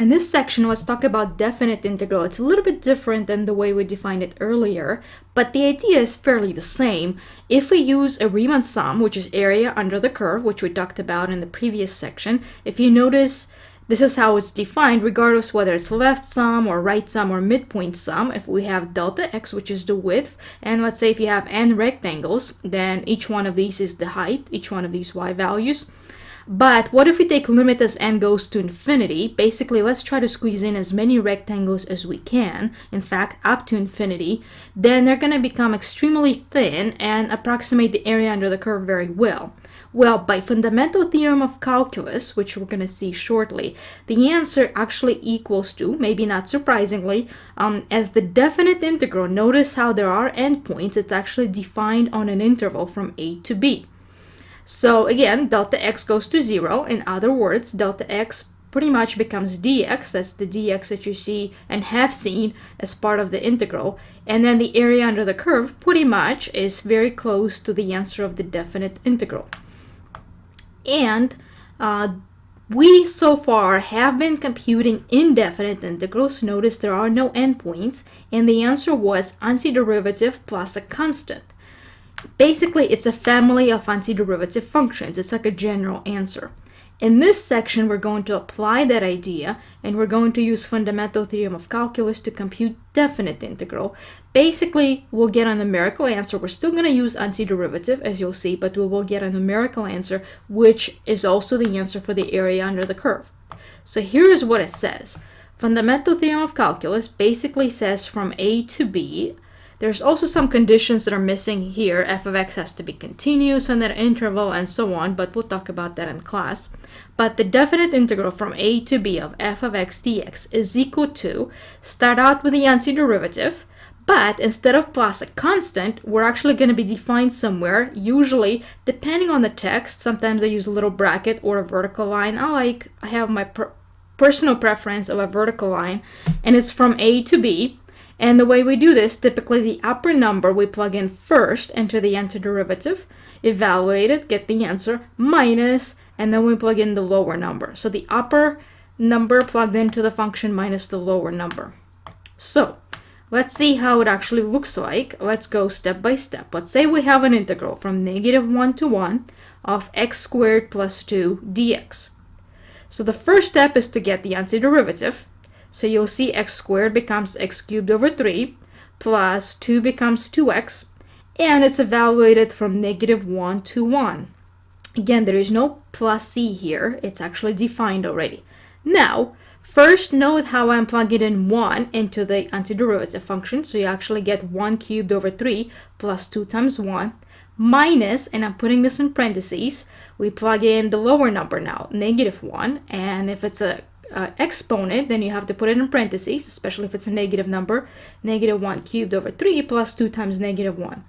In this section, let's talk about definite integral. It's a little bit different than the way we defined it earlier, but the idea is fairly the same. If we use a Riemann sum, which is area under the curve, which we talked about in the previous section, if you notice, this is how it's defined, regardless whether it's left sum or right sum or midpoint sum. If we have delta x, which is the width, and let's say if you have n rectangles, then each one of these is the height, each one of these y values. But what if we take limit as n goes to infinity? Basically, let's try to squeeze in as many rectangles as we can, in fact, up to infinity. Then they're going to become extremely thin and approximate the area under the curve very well. Well, by fundamental theorem of calculus, which we're going to see shortly, the answer actually equals to, maybe not surprisingly, as the definite integral. Notice how there are endpoints. It's actually defined on an interval from a to b. So again, delta x goes to 0. In other words, delta x pretty much becomes dx. That's the dx that you see and have seen as part of the integral. And then the area under the curve pretty much is very close to the answer of the definite integral. And we so far have been computing indefinite integrals. Notice there are no endpoints. And the answer was antiderivative plus a constant. Basically, it's a family of antiderivative functions. It's like a general answer. In this section, we're going to apply that idea, and we're going to use fundamental theorem of calculus to compute definite integral. Basically, we'll get a numerical answer. We're still going to use antiderivative, as you'll see, but we will get a numerical answer, which is also the answer for the area under the curve. So here is what it says. Fundamental theorem of calculus basically says from a to b. There's also some conditions that are missing here. F of x has to be continuous on that interval and so on, but we'll talk about that in class. But the definite integral from a to b of f of x dx is equal to, start out with the antiderivative, but instead of plus a constant, we're actually going to be defined somewhere, usually depending on the text. Sometimes I use a little bracket or a vertical line. I have my personal preference of a vertical line, and it's from a to b. And the way we do this, typically the upper number we plug in first into the antiderivative, evaluate it, get the answer, minus, and then we plug in the lower number. So the upper number plugged into the function minus the lower number. So let's see how it actually looks like. Let's go step by step. Let's say we have an integral from -1 to 1 of x squared plus 2 dx. So the first step is to get the antiderivative. So you'll see x squared becomes x cubed over 3, plus 2 becomes 2x, and it's evaluated from -1 to 1. Again, there is no plus c here. It's actually defined already. Now, first note how I'm plugging in 1 into the antiderivative function. So you actually get 1 cubed over 3 plus 2 times 1 minus, and I'm putting this in parentheses, we plug in the lower number now, -1, and if it's a exponent, then you have to put it in parentheses, especially if it's a negative number, -1 cubed over 3 plus 2 times -1.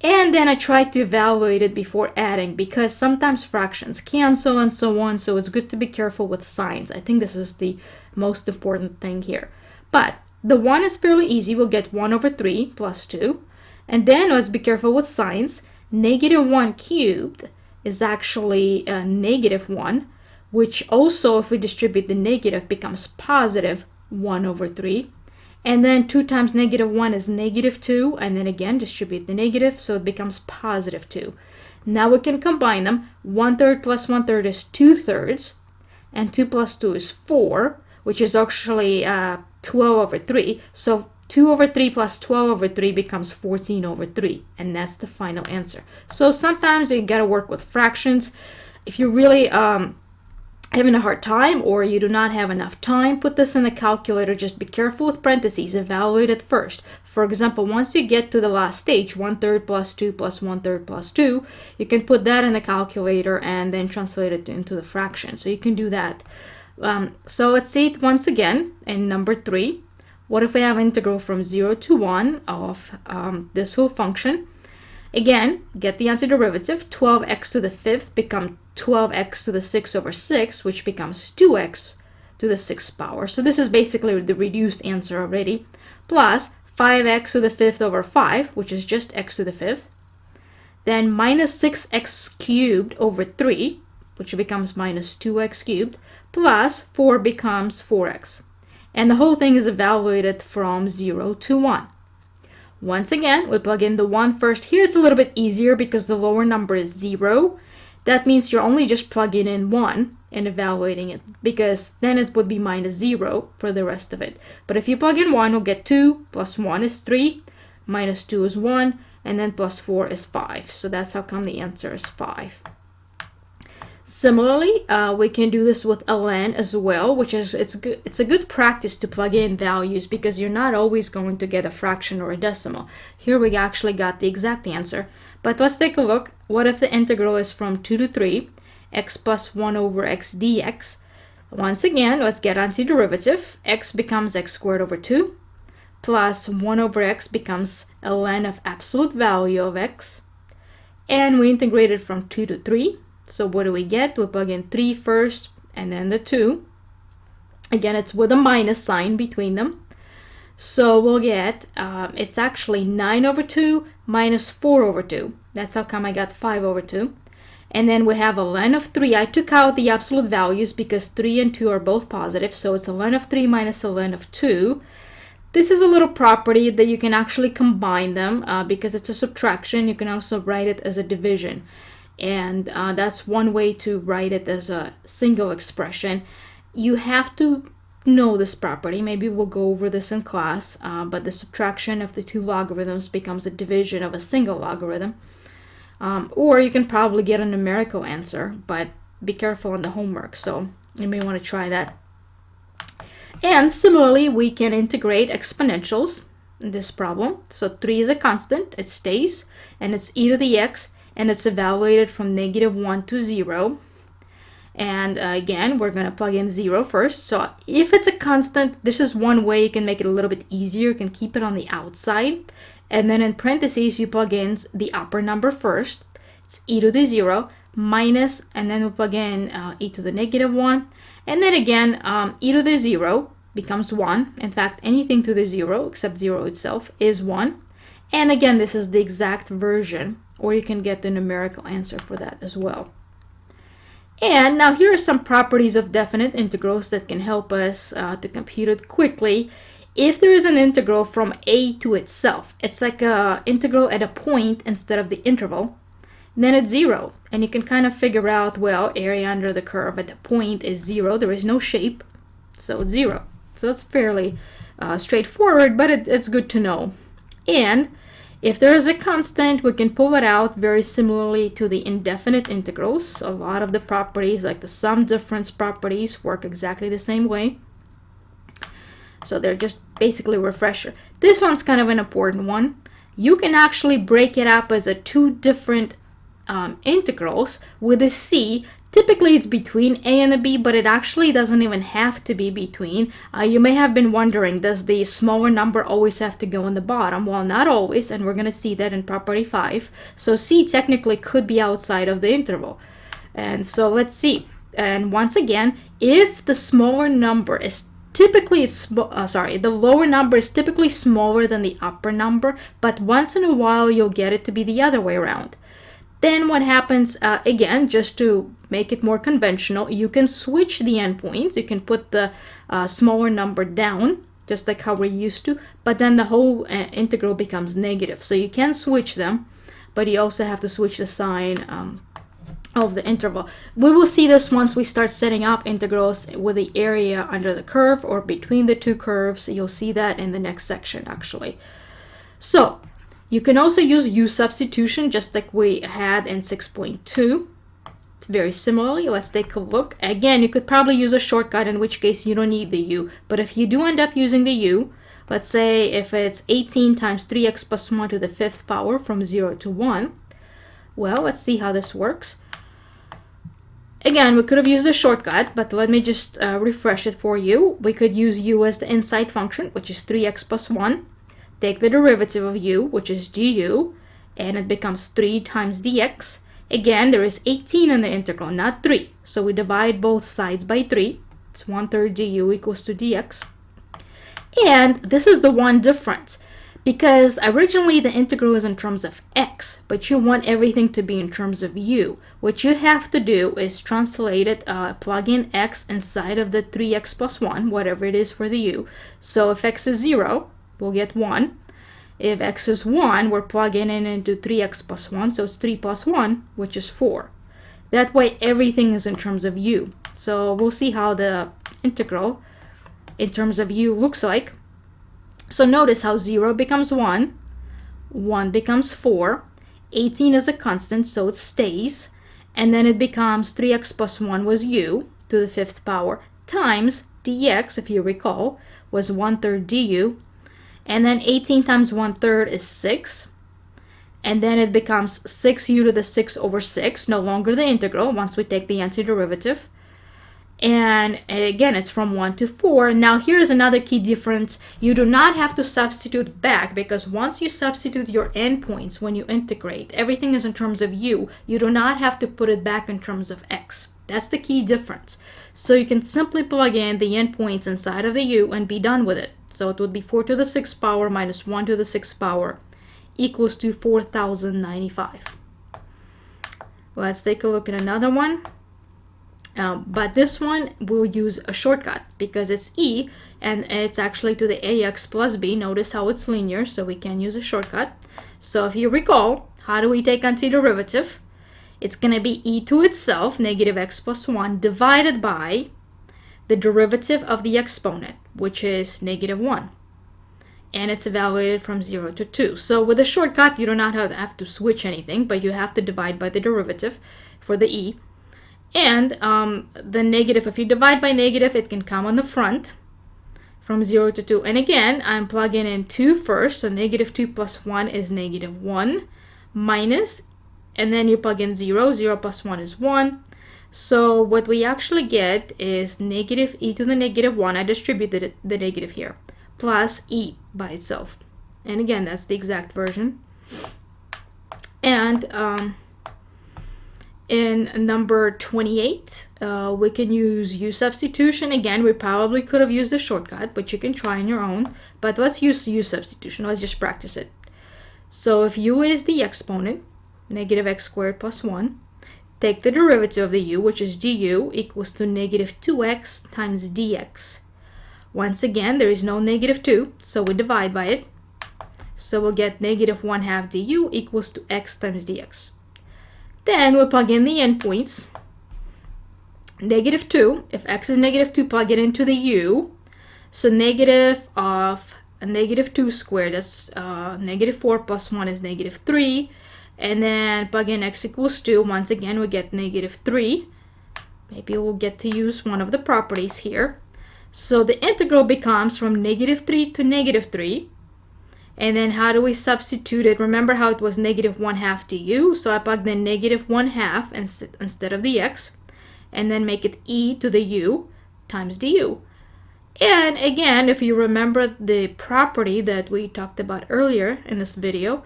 And then I try to evaluate it before adding, because sometimes fractions cancel and so on, so it's good to be careful with signs. I think this is the most important thing here. But the 1 is fairly easy. We'll get 1 over 3 plus 2. And then let's be careful with signs. -1 cubed is actually -1, which also, if we distribute the negative, becomes positive 1 over 3. And then 2 times -1 is -2, and then again distribute the negative, so it becomes positive 2. Now we can combine them. 1/3 plus 1/3 is 2/3, and 2 plus 2 is 4, which is actually 12 over 3. So 2 over 3 plus 12 over 3 becomes 14 over 3, and that's the final answer. So sometimes you gotta work with fractions. If you really having a hard time, or you do not have enough time, put this in the calculator. Just be careful with parentheses. Evaluate it first. For example, once you get to the last stage, 1/3 plus 2 plus 1/3 plus 2, you can put that in the calculator and then translate it into the fraction. So you can do that. So let's see it once again in number 3. What if we have integral from 0 to 1 of this whole function? Again, get the antiderivative. 12x to the 5th becomes 12x to the 6 over 6, which becomes 2x to the 6th power. So this is basically the reduced answer already. Plus 5x to the 5th over 5, which is just x to the 5th. Then minus 6x cubed over 3, which becomes minus 2x cubed, plus 4 becomes 4x. And the whole thing is evaluated from 0 to 1. Once again, we plug in the 1 first. Here it's a little bit easier because the lower number is 0. That means you're only just plugging in 1 and evaluating it, because then it would be minus 0 for the rest of it. But if you plug in 1, we'll get 2, plus 1 is 3, minus 2 is 1, and then plus 4 is 5. So that's how come the answer is 5. Similarly, we can do this with ln as well, which is it's a good practice to plug in values because you're not always going to get a fraction or a decimal. Here we actually got the exact answer. But let's take a look. What if the integral is from 2 to 3, x plus 1 over x dx? Once again, let's get antiderivative. X becomes x squared over 2, plus 1 over x becomes ln of absolute value of x. And we integrated from 2 to 3. So what do we get? We plug in 3 first and then the 2. Again, it's with a minus sign between them. So we'll get, it's actually 9 over 2 minus 4 over 2. That's how come I got 5 over 2. And then we have a ln of 3. I took out the absolute values because 3 and 2 are both positive. So it's a ln of 3 minus a ln of 2. This is a little property that you can actually combine them because it's a subtraction. You can also write it as a division. And that's one way to write it as a single expression. You have to know this property. Maybe we'll go over this in class, but the subtraction of the two logarithms becomes a division of a single logarithm. Or you can probably get a numerical answer, but be careful on the homework, so you may want to try that. And similarly, we can integrate exponentials in this problem. So 3 is a constant, it stays, and it's e to the x, and it's evaluated from -1 to 0. And again, we're going to plug in 0 first. So if it's a constant, this is one way you can make it a little bit easier. You can keep it on the outside. And then in parentheses, you plug in the upper number first. It's e to the 0 minus, and then we plug in e to the -1. And then again, e to the 0 becomes 1. In fact, anything to the 0 except 0 itself is 1. And again, this is the exact version, or you can get the numerical answer for that as well. And now here are some properties of definite integrals that can help us to compute it quickly. If there is an integral from a to itself, it's like an integral at a point instead of the interval, then it's 0. And you can kind of figure out, well, area under the curve at the point is 0. There is no shape, so it's 0. So it's fairly straightforward, but it's good to know. And if there is a constant, we can pull it out very similarly to the indefinite integrals. A lot of the properties, like the sum difference properties, work exactly the same way. So they're just basically a refresher. This one's kind of an important one. You can actually break it up as a two different integrals with a c. Typically it's between a and a b, but it actually doesn't even have to be between. You may have been wondering, does the smaller number always have to go in the bottom? Well, not always, and we're going to see that in property 5. So c technically could be outside of the interval. And so let's see. And once again, if the smaller number is typically, the lower number is typically smaller than the upper number, but once in a while you'll get it to be the other way around. Then what happens, again, just to make it more conventional, you can switch the endpoints. You can put the smaller number down, just like how we're used to, but then the whole integral becomes negative. So you can switch them, but you also have to switch the sign of the interval. We will see this once we start setting up integrals with the area under the curve or between the two curves. You'll see that in the next section, actually. So you can also use u substitution, just like we had in 6.2. It's very similarly. Let's take a look. Again, you could probably use a shortcut, in which case you don't need the u. But if you do end up using the u, let's say if it's 18 times 3x plus 1 to the 5th power from 0 to 1, well, let's see how this works. Again, we could have used a shortcut, but let me just refresh it for you. We could use u as the inside function, which is 3x plus 1. Take the derivative of u, which is du, and it becomes 3 times dx. Again, there is 18 in the integral, not 3. So we divide both sides by 3. It's 1/3 du equals to dx. And this is the one difference. Because originally the integral is in terms of x, but you want everything to be in terms of u. What you have to do is translate it, plug in x inside of the 3x plus 1, whatever it is for the u. So if x is 0, we'll get 1. If x is 1, we're plugging it into 3x plus 1, so it's 3 plus 1, which is 4. That way everything is in terms of u. So we'll see how the integral in terms of u looks like. So notice how 0 becomes 1, 1 becomes 4, 18 is a constant, so it stays, and then it becomes 3x plus 1 was u to the 5th power times dx, if you recall, was 1/3 du, and then 18 times 1/3 is 6, and then it becomes 6u to the 6 over 6, no longer the integral once we take the antiderivative. And again, it's from 1 to 4. Now here is another key difference. You do not have to substitute back, because once you substitute your endpoints when you integrate, everything is in terms of u. You do not have to put it back in terms of x. That's the key difference. So you can simply plug in the endpoints inside of the u and be done with it. So it would be 4 to the 6th power minus 1 to the 6th power equals to 4095. Let's take a look at another one. But this one we'll use a shortcut because it's e and it's actually to the ax plus b. Notice how it's linear, so we can use a shortcut. So if you recall, how do we take antiderivative? It's going to be e to itself, negative x plus 1, divided by the derivative of the exponent, which is negative 1. And it's evaluated from 0 to 2. So with a shortcut, you do not have to switch anything, but you have to divide by the derivative for the e. And the negative, if you divide by negative, it can come on the front from 0 to 2. And again, I'm plugging in 2 first. So negative 2 plus 1 is negative 1 minus, and then you plug in 0. 0 plus 1 is 1. So what we actually get is negative e to the negative 1. I distributed the negative here, plus e by itself. And again, that's the exact version. And in number 28, we can use u substitution. Again, we probably could have used a shortcut, but you can try on your own. But let's use u substitution. Let's just practice it. So if u is the exponent, negative x squared plus 1, take the derivative of the u, which is du, equals to negative 2x times dx. Once again, there is no negative 2, so we divide by it. So we'll get negative 1/2 du equals to x times dx. Then we'll plug in the endpoints. Negative 2, if x is negative 2, plug it into the u. So negative of a negative 2 squared, that's negative 4 plus 1 is negative 3. And then plug in x equals 2. Once again, we get negative 3. Maybe we'll get to use one of the properties here. So the integral becomes from negative 3 to negative 3. And then how do we substitute it? Remember how it was negative 1/2 du? So I plugged in negative 1/2 instead of the x. And then make it e to the u times du. And again, if you remember the property that we talked about earlier in this video,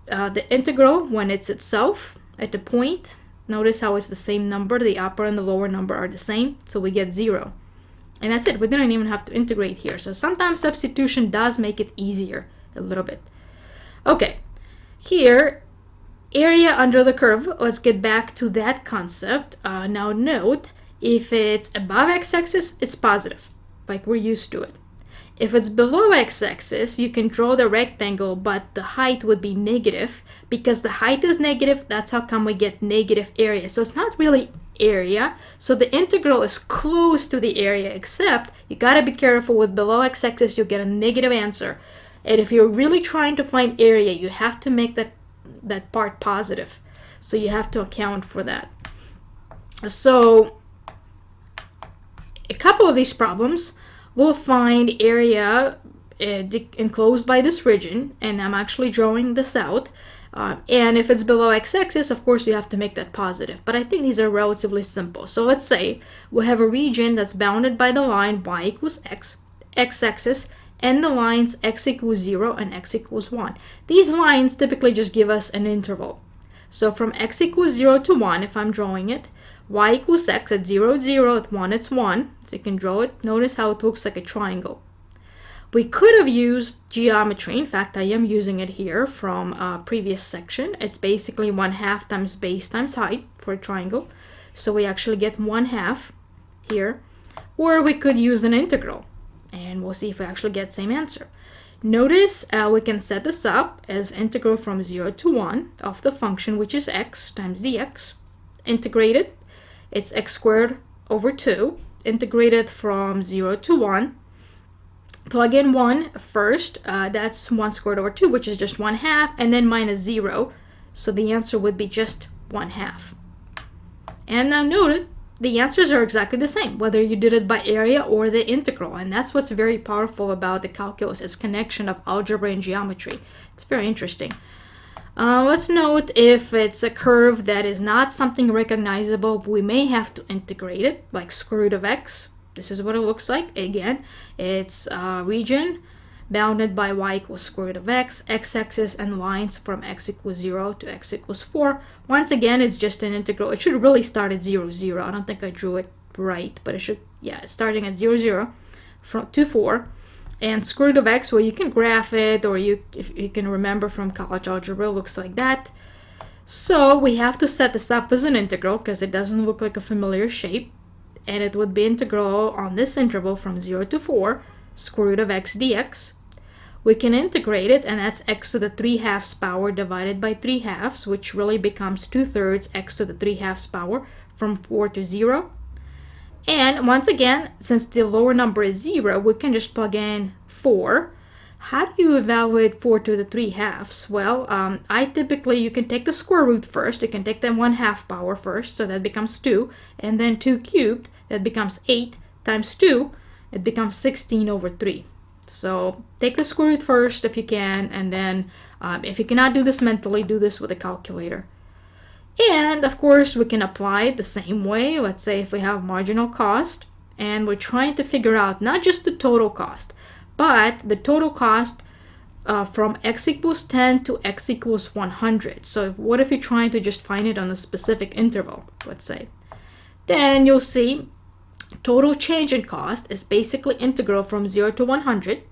the integral, when it's itself at the point, notice how it's the same number. The upper and the lower number are the same. So we get 0. And that's it. We didn't even have to integrate here. So sometimes substitution does make it easier a little bit. Okay, here, area under the curve. Let's get back to that concept. Now note, if it's above x-axis, it's positive, like we're used to it. If it's below x-axis, you can draw the rectangle, but the height would be negative. Because the height is negative, that's how come we get negative area. So it's not really area. So the integral is close to the area, except you gotta be careful with below x-axis, you'll get a negative answer. And if you're really trying to find area, you have to make that part positive. So you have to account for that. So a couple of these problems will find area enclosed by this region, and I'm actually drawing this out. And if it's below x-axis, of course, you have to make that positive. But I think these are relatively simple. So let's say we have a region that's bounded by the line y equals x, x-axis, and the lines x equals 0 and x equals 1. These lines typically just give us an interval. So from x equals 0 to 1, if I'm drawing it, y equals x, at 0, 0, at 1, it's 1. So you can draw it. Notice how it looks like a triangle. We could have used geometry. In fact, I am using it here from a previous section. It's basically 1/2 times base times height for a triangle. So we actually get 1/2 here. Or we could use an integral, and we'll see if we actually get the same answer. Notice we can set this up as integral from 0 to 1 of the function, which is x times dx. Integrated, it's x squared over 2. Integrated from 0 to 1. Plug in 1 first. That's 1 squared over 2, which is just 1/2, and then minus 0. So the answer would be just 1/2. And now note, the answers are exactly the same, whether you did it by area or the integral. And that's what's very powerful about the calculus, is connection of algebra and geometry. It's very interesting. Let's note if it's a curve that is not something recognizable, we may have to integrate it, like square root of x. This is what it looks like. Again, it's a region bounded by y equals square root of x-axis, and lines from x equals 0 to x equals 4. Once again, it's just an integral. It should really start at 0, 0. I don't think I drew it right, but it should, yeah, it's starting at 0, 0 from to 4. And square root of x, well, you can graph it, or if you can remember from college algebra, it looks like that. So we have to set this up as an integral because it doesn't look like a familiar shape. And it would be integral on this interval from 0 to 4, square root of x dx. We can integrate it, and that's x to the 3/2 power divided by 3/2, which really becomes 2/3 x to the 3/2 power from 4 to 0. And once again, since the lower number is 0, we can just plug in 4. How do you evaluate 4 to the 3/2? Well, you can take the square root first. You can take the 1/2 power first, so that becomes 2. And then 2 cubed, that becomes 8 times 2. It becomes 16 over 3. So take the square root first if you can, and then if you cannot do this mentally, do this with a calculator. And of course, we can apply it the same way. Let's say if we have marginal cost, and we're trying to figure out not just the total cost, but the total cost from x equals 10 to x equals 100. So what if you're trying to just find it on a specific interval, let's say? Then you'll see total change in cost is basically integral from 0 to 100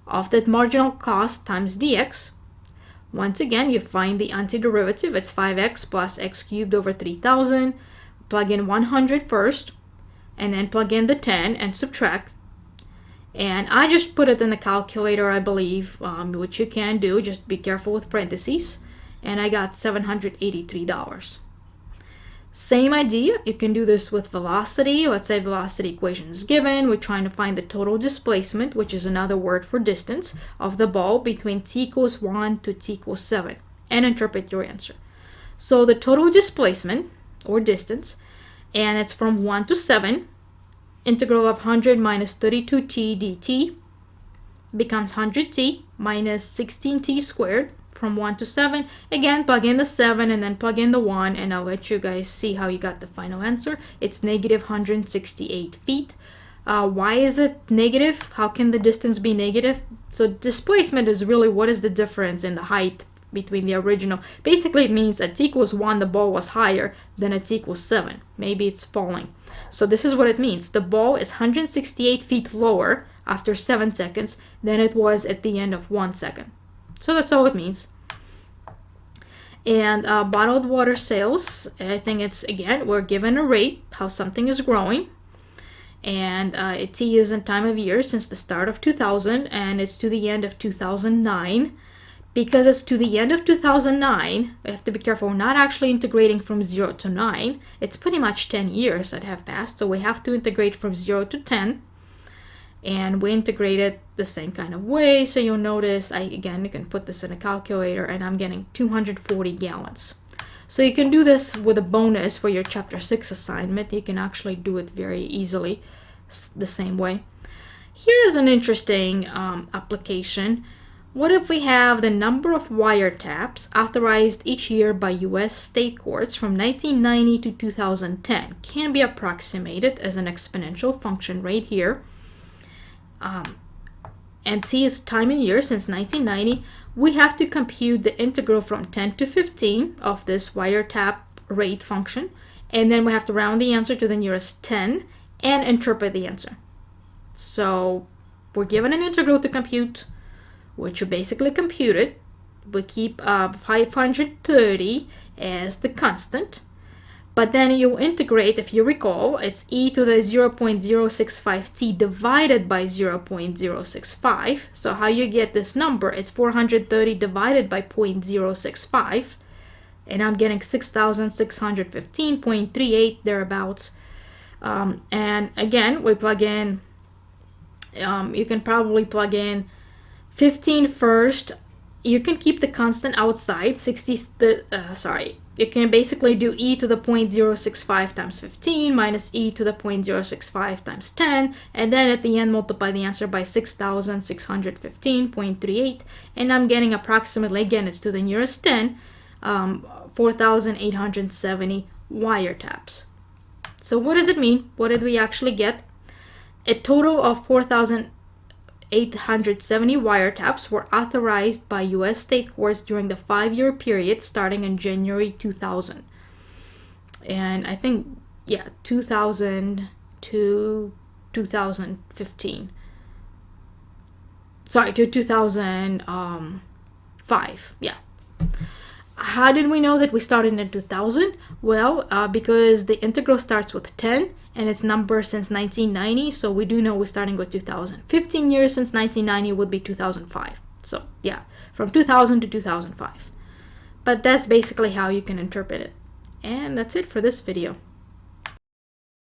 of that marginal cost times dx. Once again, you find the antiderivative. It's 5x plus x cubed over 3,000. Plug in 100 first, and then plug in the 10 and subtract. And I just put it in the calculator, I believe, which you can do. Just be careful with parentheses. And I got $783. Same idea, you can do this with velocity. Let's say velocity equation is given. We're trying to find the total displacement, which is another word for distance, of the ball between t equals 1 to t equals 7, and interpret your answer. So the total displacement, or distance, and it's from 1 to 7, integral of 100 minus 32t dt becomes 100t minus 16t squared from 1 to 7. Again, plug in the 7 and then plug in the 1, and I'll let you guys see how you got the final answer. It's negative 168 feet. Why is it negative? How can the distance be negative? So displacement is really what is the difference in the height between the original. Basically, it means at t equals 1, the ball was higher than at t equals 7. Maybe it's falling. So this is what it means. The ball is 168 feet lower after 7 seconds than it was at the end of 1 second. So that's all it means. And bottled water sales, I think it's, again, we're given a rate, how something is growing. And T is in time of year since the start of 2000, and it's to the end of 2009. Because it's to the end of 2009, we have to be careful. We're not actually integrating from 0 to 9. It's pretty much 10 years that have passed, so we have to integrate from 0 to 10. And we integrate it the same kind of way. So you'll notice, you can put this in a calculator, and I'm getting 240 gallons. So you can do this with a bonus for your chapter 6 assignment. You can actually do it very easily the same way. Here is an interesting application. What if we have the number of wiretaps authorized each year by U.S. state courts from 1990 to 2010 can be approximated as an exponential function right here. And t is time in years since 1990. We have to compute the integral from 10 to 15 of this wiretap rate function, and then we have to round the answer to the nearest 10 and interpret the answer. So we're given an integral to compute, which you basically compute it. We keep 530 as the constant. But then you integrate, if you recall, it's e to the 0.065t divided by 0.065. So how you get this number is 430 divided by 0.065. And I'm getting 6,615.38 thereabouts. And again, we plug in, you can probably plug in 15 first. You can keep the constant outside, you can basically do e to the 0.065 times 15 minus e to the 0.065 times 10, and then at the end multiply the answer by 6,615.38, and I'm getting approximately, again it's to the nearest 10, 4,870 wiretaps. So what does it mean? What did we actually get? A total of 4,870 wiretaps were authorized by U.S. state courts during the 5-year period starting in January 2000. And I think, 2000 to 2015. Sorry, to 2005. Yeah. How did we know that we started in 2000? Well, because the integral starts with 10 and it's number since 1990, so we do know we're starting with 2000. 15 years since 1990 would be 2005. So yeah, from 2000 to 2005. But that's basically how you can interpret it. And that's it for this video.